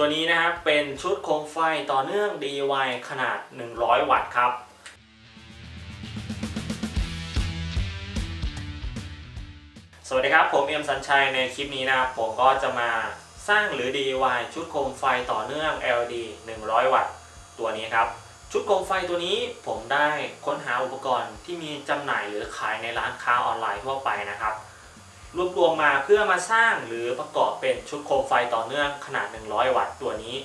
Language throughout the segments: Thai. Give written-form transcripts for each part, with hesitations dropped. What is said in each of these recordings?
ตัวนี้นะครับเป็นชุดโคมไฟต่อเนื่อง DIY ขนาด100 วัตต์ครับสวัสดีครับผมเอ็มสัญชัยในคลิปนี้นะครับผมก็จะมาสร้างหรือ DIY ชุดโคมไฟต่อเนื่อง LED 100 วัตต์ตัวนี้ครับชุดโคมไฟตัวนี้ผมได้ค้นหาอุปกรณ์ที่มีจำหน่ายหรือขายในร้านค้าออนไลน์ทั่วไปนะครับรวบรวมมาเพื่อมาสร้างหรือประกอบเป็นชุดโคมไฟต่อเนื่องขนาด100 วัตต์ตัวนี้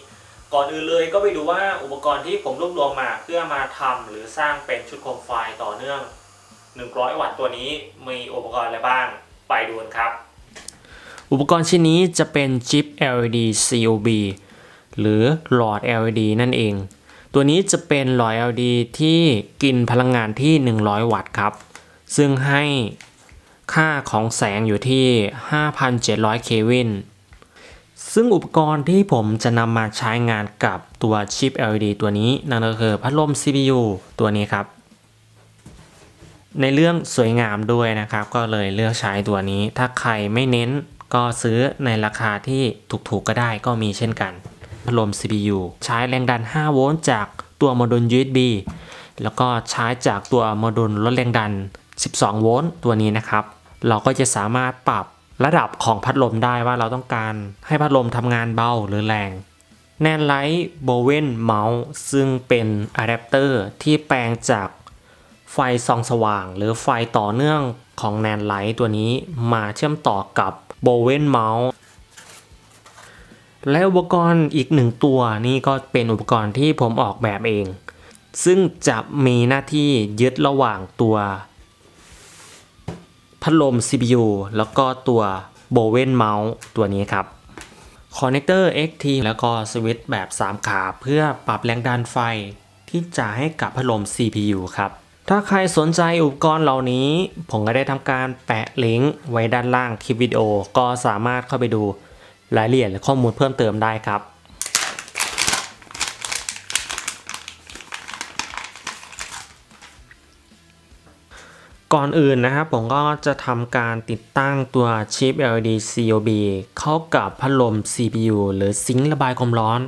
ก่อนอื่นเลยก็ไปดูว่าอุปกรณ์ที่ผมรวบรวมมาเพื่อมาทำหรือสร้างเป็นชุดโคมไฟต่อเนื่อง100 วัตต์ตัวนี้มีอุปกรณ์อะไรบ้างไปดูกันครับอุปกรณ์ชิ้นนี้จะเป็นชิป LED COB หรือหลอด LED นั่นเองตัวนี้จะเป็นหลอด LED ที่กินพลังงานที่100 วัตต์ครับซึ่งให้ค่าของแสงอยู่ที่ 5,700 เคลวินซึ่งอุปกรณ์ที่ผมจะนำมาใช้งานกับตัวชิป LED ตัวนี้นั่นก็คือพัดลม CPU ตัวนี้ครับในเรื่องสวยงามด้วยนะครับก็เลยเลือกใช้ตัวนี้ถ้าใครไม่เน้นก็ซื้อในราคาที่ถูกๆก็ได้ก็มีเช่นกันพัดลม CPU ใช้แรงดัน5โวลต์จากตัวโมดูล USB แล้วก็ใช้จากตัวโมดูลลดแรงดัน12โวลต์ตัวนี้นะครับเราก็จะสามารถปรับระดับของพัดลมได้ว่าเราต้องการให้พัดลมทำงานเบาหรือแรงแนนไลท์โบเวนเมาส์ซึ่งเป็นอะแดปเตอร์ที่แปลงจากไฟส่องสว่างหรือไฟต่อเนื่องของแนนไลท์ตัวนี้มาเชื่อมต่อกับโบเวนเมาส์และอุปกรณ์อีกหนึ่งตัวนี่ก็เป็นอุปกรณ์ที่ผมออกแบบเองซึ่งจะมีหน้าที่ยึดระหว่างตัวพัดลม CPU แล้วก็ตัวโบเวนเมาส์ตัวนี้ครับคอนเนคเตอร์ XT แล้วก็สวิตช์แบบ3ขาเพื่อปรับแรงดันไฟที่จะให้กับพัดลม CPU ครับถ้าใครสนใจอุปกรณ์เหล่านี้ผมก็ได้ทำการแปะลิงก์ไว้ด้านล่างคลิปวิดีโอก็สามารถเข้าไปดูรายละเอียดและข้อมูลเพิ่มเติมได้ครับก่อนอื่นนะครับผมก็จะทำการติดตั้งตัวชิป LED COB เข้ากับพัดลม CPU หรือซิงค์ระบายความร้อน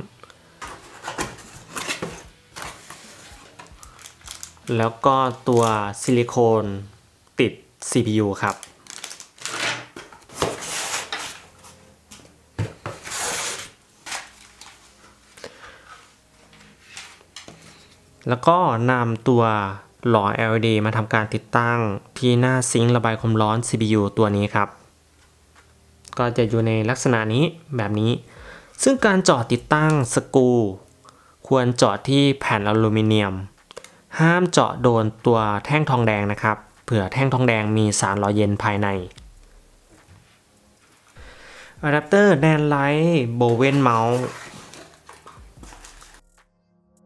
แล้วก็ตัวซิลิโคนติด CPU ครับแล้วก็นำตัวหลอด LED มาทำการติดตั้งที่หน้าซิงค์ระบายความร้อน CPU ตัวนี้ครับก็จะอยู่ในลักษณะนี้แบบนี้ซึ่งการเจาะติดตั้งสกรูควรเจาะที่แผ่นอลูมิเนียมห้ามเจาะโดนตัวแท่งทองแดงนะครับเผื่อแท่งทองแดงมีสารหล่อเย็นภายในอะแดปเตอร์แนนไลท์โบเวนเมาส์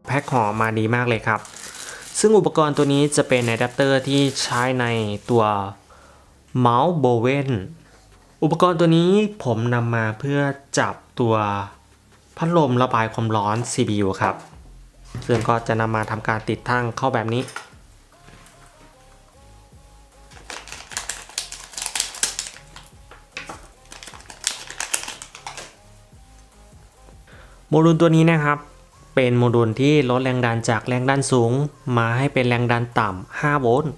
แพ็คห่อมาดีมากเลยครับซึ่งอุปกรณ์ตัวนี้จะเป็นอะแดปเตอร์ที่ใช้ในตัวเมาส์โบเวนอุปกรณ์ตัวนี้ผมนำมาเพื่อจับตัวพัดลมระบายความร้อน CPU ครับซึ่งก็จะนำมาทำการติดตั้งเข้าแบบนี้โมดูลตัวนี้นะครับเป็นโมดูลที่ลดแรงดันจากแรงดันสูงมาให้เป็นแรงดันต่ำ5โวลต์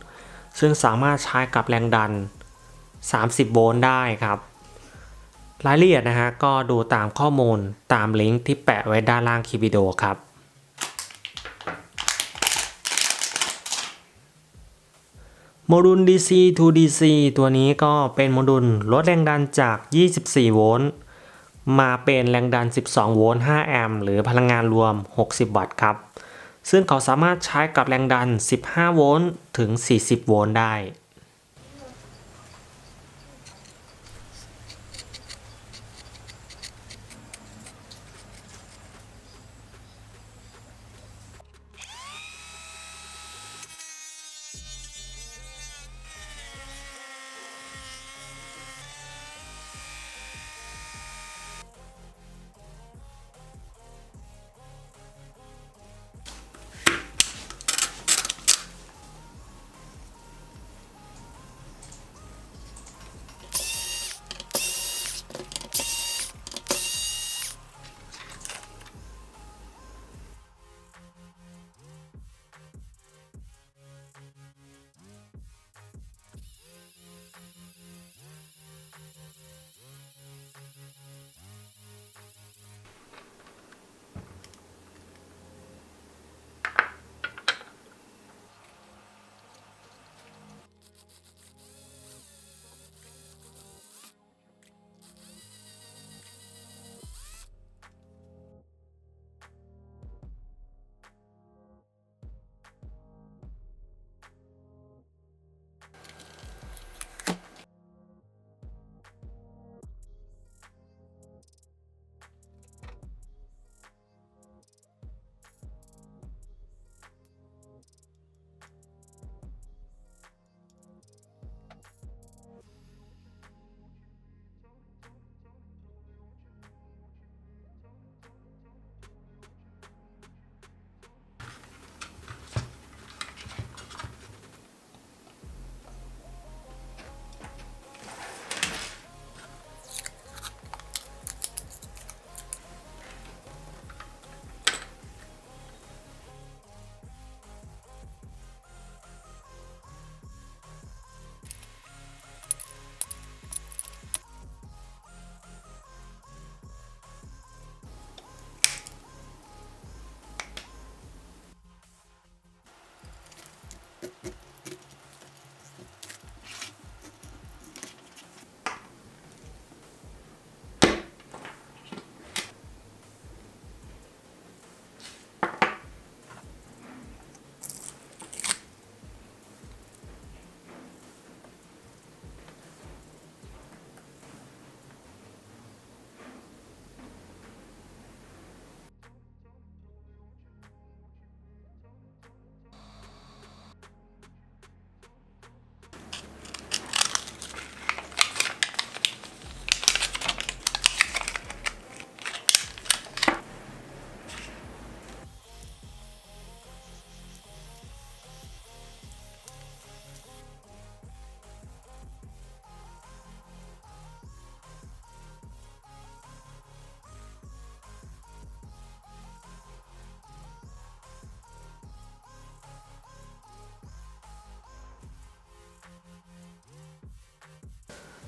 ซึ่งสามารถใช้กับแรงดัน30โวลต์ได้ครับรายละเอียดนะฮะก็ดูตามข้อมูลตามลิงก์ที่แปะไว้ด้านล่างคลิปวิดีโอครับโมดูล DC to DC ตัวนี้ก็เป็นโมดูลลดแรงดันจาก24โวลต์มาเป็นแรงดัน12โวลต์5แอมป์หรือพลังงานรวม60วัตต์ครับซึ่งเขาสามารถใช้กับแรงดัน15โวลต์ถึง40โวลต์ได้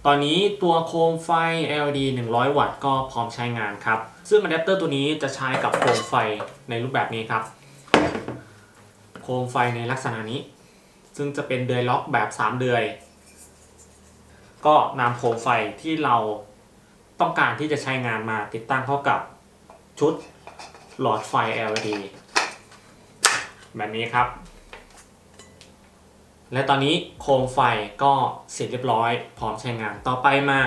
ตอนนี้ตัวโคมไฟ LED 100 วัตต์ก็พร้อมใช้งานครับซึ่งอะแดปเตอร์ตัวนี้จะใช้กับโคมไฟในรูปแบบนี้ครับโคมไฟในลักษณะนี้ซึ่งจะเป็นเดือยล็อกแบบ3เดือยก็นำโคมไฟที่เราต้องการที่จะใช้งานมาติดตั้งเข้ากับชุดหลอดไฟ LED แบบนี้ครับและตอนนี้โคมไฟก็เสร็จเรียบร้อยพร้อมใช้งานต่อไปมา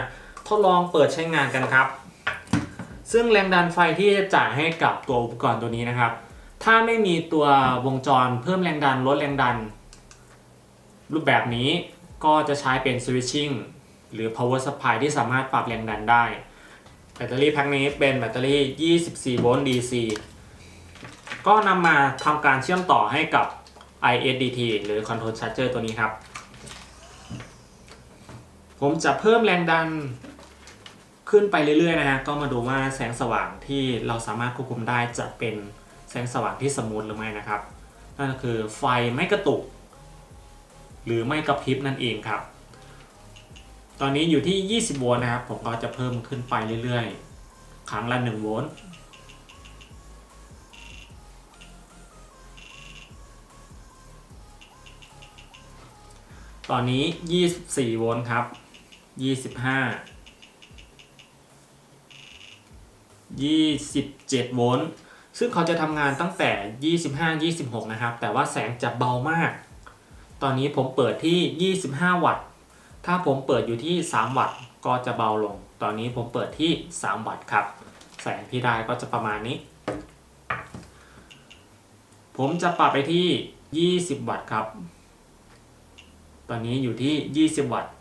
ทดลองเปิดใช้งานกันครับซึ่งแรงดันไฟที่จะจ่ายให้กับตัวอุปกรณ์ตัวนี้นะครับถ้าไม่มีตัววงจรเพิ่มแรงดันลดแรงดันรูปแบบนี้ก็จะใช้เป็น switching หรือ power supply ที่สามารถปรับแรงดันได้แบตเตอรี่แพ็คนี้เป็นแบตเตอรี่24 โวลต์ DC ก็นำมาทำการเชื่อมต่อให้กับ ISDT หรือ Control Charger ตัวนี้ครับผมจะเพิ่มแรงดันขึ้นไปเรื่อยๆนะฮะก็มาดูว่าแสงสว่างที่เราสามารถควบคุมได้จะเป็นแสงสว่างที่สมูทหรือไม่นะครับนั่นก็คือไฟไม่กระตุกหรือไม่กระพริบนั่นเองครับตอนนี้อยู่ที่20 โวลต์นะครับผมก็จะเพิ่มขึ้นไปเรื่อยๆครั้งละ1 โวลต์ตอนนี้24 โวลต์ครับ25 27 โวลต์ซึ่งเขาจะทำงานตั้งแต่25-26นะครับแต่ว่าแสงจะเบามากตอนนี้ผมเปิดที่25 วัตต์ถ้าผมเปิดอยู่ที่3 วัตต์ก็จะเบาลงตอนนี้ผมเปิดที่3 วัตต์ครับแสงที่ได้ก็จะประมาณนี้ผมจะปรับไปที่20 วัตต์ครับตอนนี้อยู่ที่20 วัตต์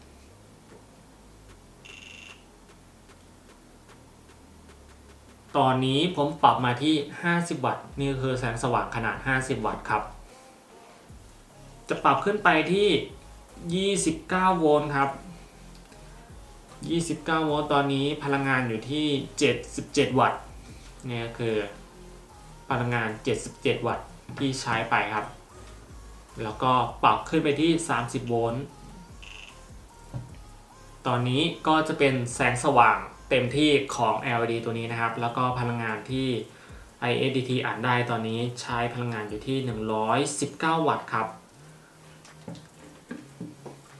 ตอนนี้ผมปรับมาที่50 วัตต์นี่คือแสงสว่างขนาด50 วัตต์ครับจะปรับขึ้นไปที่29 โวลต์ครับ29 โวลต์ตอนนี้พลังงานอยู่ที่77 วัตต์นี่คือพลังงาน77 วัตต์ที่ใช้ไปครับแล้วก็ปรับขึ้นไปที่30 โวลต์ตอนนี้ก็จะเป็นแสงสว่างเต็มที่ของ LED ตัวนี้นะครับแล้วก็พลังงานที่ ISDT อ่านได้ตอนนี้ใช้พลังงานอยู่ที่119 วัตต์ครับ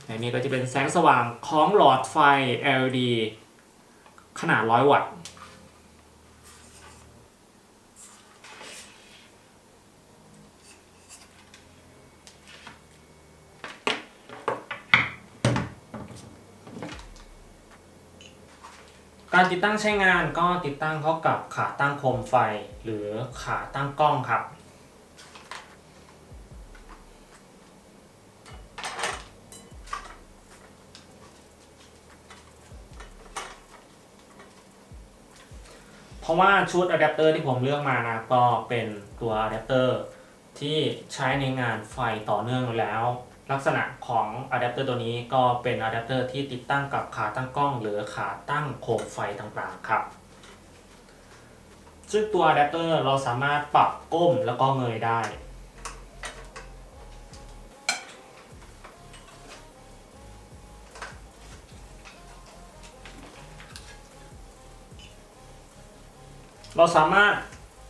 และนี่ก็จะเป็นแสงสว่างของหลอดไฟ LED ขนาด100 วัตต์การติดตั้งใช้งานก็ติดตั้งเข้ากับขาตั้งโคมไฟหรือขาตั้งกล้องครับเพราะว่าชุดอะแดปเตอร์ที่ผมเลือกมานะก็เป็นตัวอะแดปเตอร์ที่ใช้ในงานไฟต่อเนื่องอยู่แล้วลักษณะของอะแดปเตอร์ตัวนี้ก็เป็นอะแดปเตอร์ที่ติดตั้งกับขาตั้งกล้องหรือขาตั้งโคมไฟต่างๆครับซึ่งตัวอะแดปเตอร์เราสามารถปรับก้มแล้วก็เงยได้เราสามารถ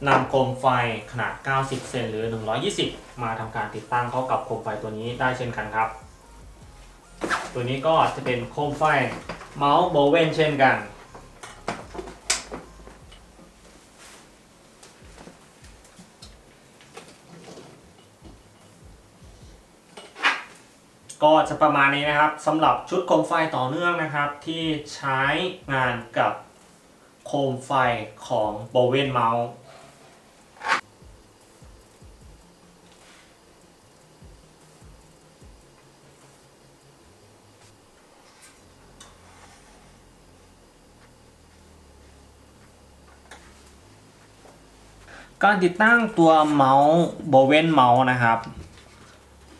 นำโคมไฟขนาด90 เซนหรือ120มาทำการติดตั้งเข้ากับโคมไฟตัวนี้ได้เช่นกันครับตัวนี้ก็จะเป็นโคมไฟเมาส์โบเวนเช่นกันก็จะประมาณนี้นะครับสำหรับชุดโคมไฟต่อเนื่องนะครับที่ใช้งานกับโคมไฟของโบเวนเมาส์การติดตั้งตัวเมาส์โบเวนเมาส์นะครับ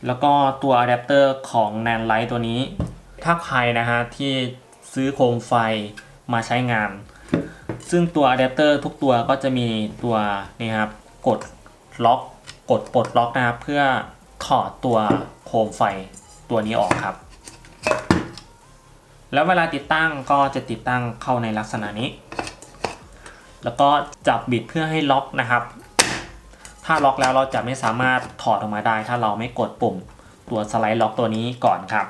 แล้วก็ตัวอะแดปเตอร์ของแนนไลท์ตัวนี้ถ้าใครนะฮะที่ซื้อโคมไฟมาใช้งานซึ่งตัวอะแดปเตอร์ทุกตัวก็จะมีตัวนี่ครับกดล็อกกดปลดล็อกนะครับเพื่อถอดตัวโคมไฟตัวนี้ออกครับ แล้วเวลาติดตั้งก็จะติดตั้งเข้าในลักษณะนี้แล้วก็จับบิดเพื่อให้ล็อกนะครับถ้าล็อกแล้วเราจะไม่สามารถถอดออกมาได้ถ้าเราไม่กดปุ่มตัวสไลด์ล็อกตัวนี้ก่อนครับ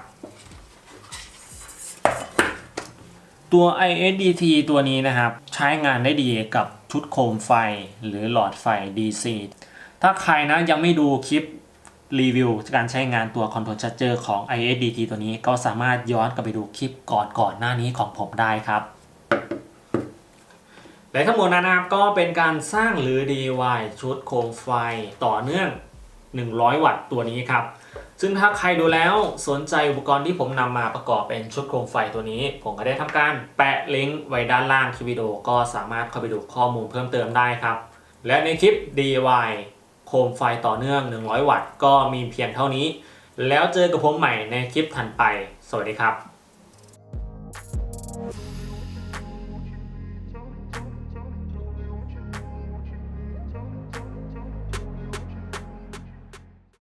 ตัว ISDT ตัวนี้นะครับใช้งานได้ดีกับชุดโคมไฟหรือหลอดไฟ DC ถ้าใครนะยังไม่ดูคลิปรีวิวการใช้งานตัว Control Charger ของ ISDT ตัวนี้ก็สามารถย้อนกลับไปดูคลิปก่อนหน้านี้ของผมได้ครับและทั้งหมดนะครับก็เป็นการสร้างหรือ DIY ชุดโคมไฟต่อเนื่อง100 วัตต์ตัวนี้ครับซึ่งถ้าใครดูแล้วสนใจอุปกรณ์ที่ผมนำมาประกอบเป็นชุดโคมไฟตัวนี้ผมก็ได้ทำการแปะลิงก์ไว้ด้านล่างคลิปวิดีโอก็สามารถเข้าไปดูข้อมูลเพิ่มเติมได้ครับและในคลิป DIY โคมไฟต่อเนื่อง100 วัตต์ก็มีเพียงเท่านี้แล้วเจอกับผมใหม่ในคลิปถัดไปสวัสดีครับ